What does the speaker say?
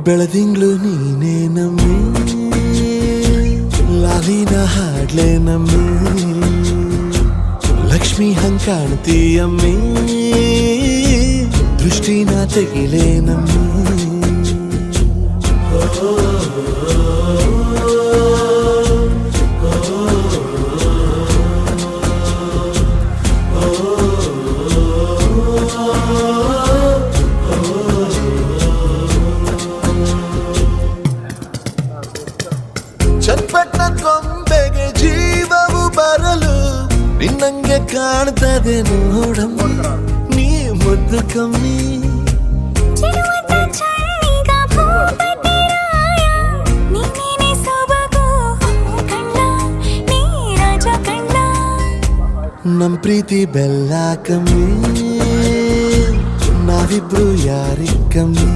ಬೆಳದಿಂಗ್ಳು ನೀನೇ ನಮ್ಮಿ ಲಾಲಿನ ಹಾಡ್ಲೆ ನಮ್ಮಿ ಲಕ್ಷ್ಮಿ ಹಂಗ್ ಕಾಣ್ತೀಯಮ್ಮಿ ದೃಷ್ಟಿನ ತೆಗಿಲೆ ನಮ್ಮಿ ಚಟ್ಪಟ್ನ ಕೊಂಬೆಗೆ ಜೀವವು ಬರಲು ನಿನ್ನಂಗೆ ಕಾಣ್ತದೆ ನೋಡಮ್ಮ ನೀ ಮುದ್ದು ಕಮ್ಮಿ ನಮ್ ಪ್ರೀತಿ ಬೆಲ್ಲ ಕಮ್ಮಿ ನಾವಿಬ್ರು ಯಾರಿಗ್ ಕಮ್ಮಿ